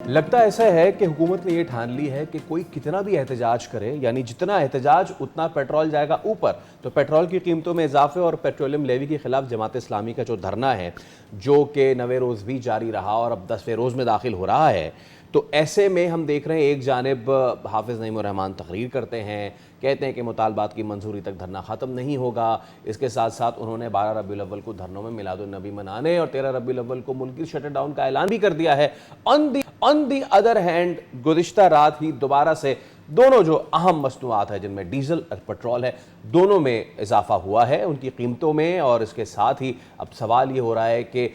लगता ऐसा है कि हुकूमत ने ये ठान ली है कि कोई कितना भी एहतजाज करे, यानी जितना एहतजाज उतना पेट्रोल जाएगा ऊपर। तो पेट्रोल की कीमतों में इजाफे और पेट्रोलियम लेवी के खिलाफ जमात इस्लामी का जो धरना है, जो कि 9वें रोज़ भी जारी रहा और अब 10वें रोज़ में दाखिल हो रहा है, तो ऐसे में हम देख रहे हैं एक जानिब हाफिज़ नईम रहमान तकरीर करते हैं, कहते हैं कि मुतालबात की मंजूरी तक धरना ख़त्म नहीं होगा। इसके साथ साथ उन्होंने 12 रबीउल अव्वल को धरनों में मिलादुन नबी मनाने और 13 रबीउल अव्वल को मुल्की शटर डाउन का ऐलान भी कर दिया है। ऑन दी अदर हैंड गुज़िश्ता रात ही दोबारा से दोनों जो अहम मसनूआत है जिनमें डीजल और पेट्रोल है, दोनों में इजाफा हुआ है उनकी कीमतों में। और इसके साथ ही अब सवाल ये हो रहा है कि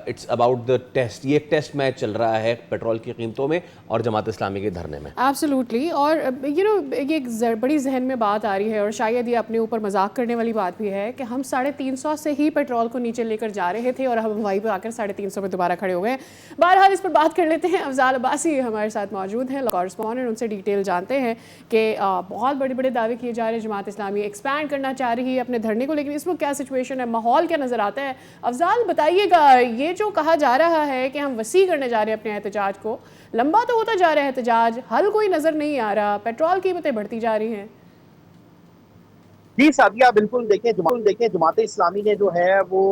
इट्स अबाउट द टेस्ट, ये टेस्ट मैच चल रहा है पेट्रोल की कीमतों में और जमात इस्लामी के धरने में। एब्सोल्युटली। और ये एक बड़ी जहन में बात आ रही है और शायद ये अपने ऊपर मजाक करने वाली बात भी है कि हम 350 से ही पेट्रोल को नीचे लेकर जा रहे थे और हम वहीं पर आकर 350 पे दोबारा खड़े हो गए। बहरहाल इस पर बात कर लेते हैं। अफजाल अब्बासी हमारे साथ मौजूद हैं, कॉरेस्पॉन्डेंट, उनसे डिटेल जानते हैं कि बहुत बड़े बड़े दावे किए जा रहे हैं, जमात इस्लामी एक्सपैंड करना चाह रही है अपने धरने को, लेकिन इस वक्त क्या सिचुएशन है, माहौल क्या नज़र आता है? अफजाल बताइएगा, ये जो कहा जा रहा है कि हम वसी करने जा रहे हैं अपने एहतजाज को, लंबा तो होता जा रहा है एहतजाज, हल कोई नजर नहीं आ रहा, पेट्रोल कीमतें बढ़ती जा रही हैं। जी सादिया, बिल्कुल देखें जमात इस्लामी ने जो है वो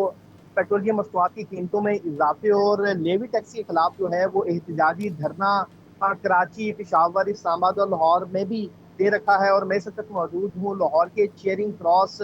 पेट्रोलियम मसनूआत की कीमतों में इजाफे और लेवी टैक्स के खिलाफ जो है वो एहतजाजी धरना कराची, पेशावर, इस्लामाबाद और लाहौर में भी दे रखा है। और मैं इस वक्त मौजूद हूँ लाहौर के चेयरिंग क्रॉस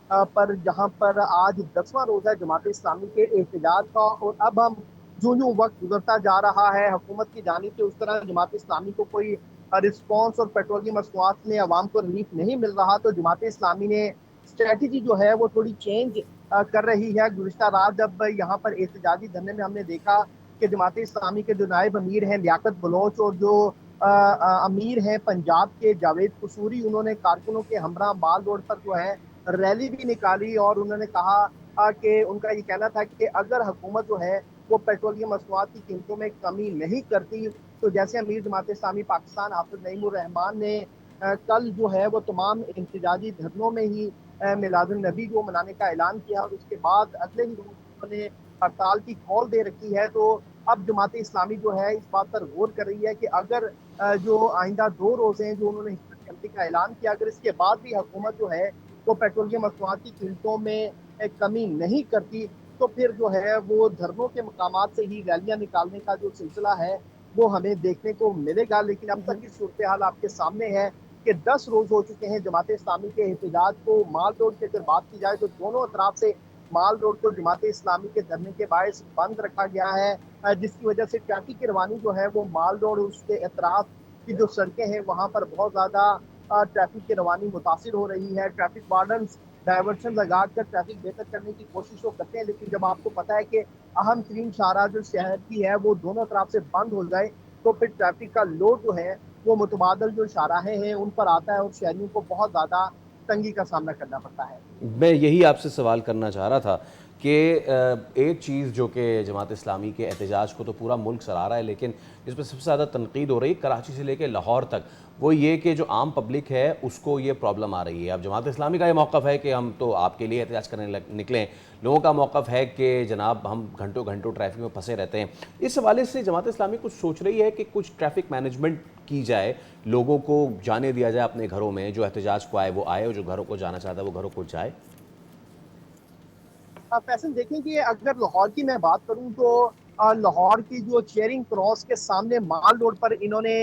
पर, जहाँ पर आज 10वां रोज़ा है जमात इस्लामी के एहतजाज का। और अब हम जो वक्त गुजरता जा रहा है हुकूमत की जानिब से, उस तरह जमात इस्लामी को कोई रिस्पॉन्स और पेट्रोलियम मसनूआत में आवाम को रिलीफ नहीं मिल रहा। तो जमात इस्लामी ने स्ट्रेटजी जो है वो थोड़ी चेंज कर रही है। गुज़िश्ता रात जब यहाँ पर एहतजाजी धरने में हमने देखा कि जमात इस्लामी के जो नायब अमीर हैं लियाकत बलोच और जो अमीर हैं पंजाब के जावेद कसूरी, उन्होंने कारकुनों के हमरा माल रोड पर जो है रैली भी निकाली। और उन्होंने कहा कि उनका ये कहना था कि अगर हुकूमत जो है वो पेट्रोलियम मसनूआत की कीमतों में कमी नहीं करती, तो जैसे अमीर जमात इस्लामी पाकिस्तान हाफिज नईम रहमान ने कल जो है वो तमाम एहतजाजी धरनों में ही मिलादुन नबी जो मनाने का ऐलान किया और उसके बाद अगले ही रोज उन्होंने हड़ताल की कॉल दे रखी है। तो अब जमात इस्लामी जो है इस बात पर गौर कर रही है कि अगर जो आइंदा 2 रोज़े जो उन्होंने हिफाजत का ऐलान किया, अगर इसके बाद भी हुकूमत जो है वो पेट्रोलियम मसनूआत की कीमतों में कमी नहीं करती, तो फिर जो है वो धरनों के मकामात से ही रैलियां निकालने का जो सिलसिला है वो हमें देखने को मिलेगा। लेकिन अब तक की सूरत हाल आपके सामने है कि 10 रोज हो चुके हैं जमात इस्लामी के एहतजाज को। माल रोड की अगर बात की जाए तो दोनों अतराफ से माल रोड को जमात इस्लामी के धरने के बायस बंद रखा गया है, जिसकी वजह से ट्रैफिक की रवानी जो है वो माल रोड उसके अतराफ की जो सड़कें हैं वहाँ पर बहुत ज़्यादा ट्रैफिक की रवानी मुतासिर हो रही है। ट्रैफिक वार्डन डायवर्शन लगाकर ट्रैफिक बेहतर करने की कोशिश तो करते हैं, लेकिन जब आपको पता है कि अहम तरीन शाहरा जो शहर की है वो दोनों तरफ से बंद हो जाए, तो फिर ट्रैफिक का लोड जो है वो मुतबादल जो शाहराहें हैं उन पर आता है और शहरियों को बहुत ज़्यादा तंगी का सामना करना पड़ता है। मैं यही आपसे सवाल करना चाह रहा था कि एक चीज़ जो कि जमात इस्लामी के एहतजाज को तो पूरा मुल्क सराह रहा है, लेकिन इस पर सबसे ज़्यादा तनकीद हो रही है कराची से लेकर लाहौर तक, वो ये कि जो आम पब्लिक है उसको ये प्रॉब्लम आ रही है। अब जमात इस्लामी का ये मौक़िफ़ है कि हम तो आपके लिए एहतजाज करने निकलें, लोगों का मौक़िफ़ है कि जनाब हम घंटों घंटों ट्रैफिक में फंसे रहते हैं। इस हवाले से जमात इस्लामी कुछ सोच रही है कि कुछ ट्रैफिक मैनेजमेंट की जाए, लोगों को जाने दिया जाए अपने घरों में, जो एहतजाज को आए वो आए और जो घरों को जाना चाहता है वो घरों को जाए। फैसल, देखें कि अगर लाहौर की मैं बात करूं तो लाहौर की जो चेयरिंग क्रॉस के सामने माल रोड पर इन्होंने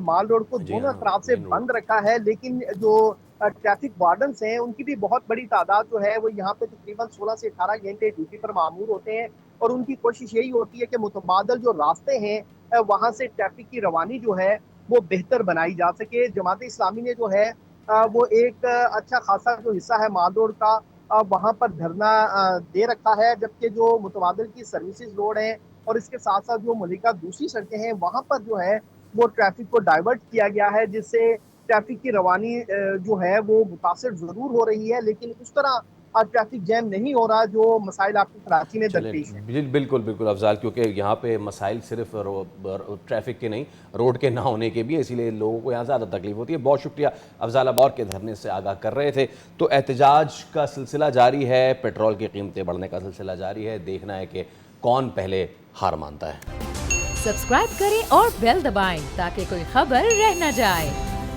माल रोड को जी दोनों हाँ, तरफ से मेन रोड। बंद रखा है। लेकिन जो ट्रैफिक वार्डन्स हैं उनकी भी बहुत बड़ी तादाद जो है वो यहाँ पे तकरीबन 16 से 18 घंटे ड्यूटी पर मामूर होते हैं। और उनकी कोशिश यही होती है कि मुतबादल जो रास्ते हैं वहाँ से ट्रैफिक की रवानी जो है वो बेहतर बनाई जा सके। जमात इस्लामी ने जो है वो एक अच्छा खासा जो हिस्सा है माल रोड का वहाँ पर धरना दे रखा है, जबकि जो मुतबादल की सर्विसेज रोड है और इसके साथ साथ जो मुल्का दूसरी सड़कें हैं वहाँ पर जो है वो ट्रैफिक को डाइवर्ट किया गया है, जिससे ट्रैफिक की रवानी जो है वो मुतासर जरूर हो रही है, लेकिन उस तरह ट्रैफिक जैम नहीं हो रहा जो मसाइल आपकी कराची में चलें, दरपेश है। बिल्कुल बिल्कुल अफजाल, क्योंकि यहाँ पे मसाइल सिर्फ ट्रैफिक के नहीं, रोड के ना होने के भी है, इसीलिए लोगों को यहाँ ज़्यादा तकलीफ होती है। बहुत शुक्रिया अफजाल अबौर के धरने से आगाह कर रहे थे। तो एहतजाज का सिलसिला जारी है, पेट्रोल की कीमतें बढ़ने का सिलसिला जारी है, देखना है कि कौन पहले हार मानता है। सब्सक्राइब करें और बेल दबाएं ताकि कोई खबर रह न जाए।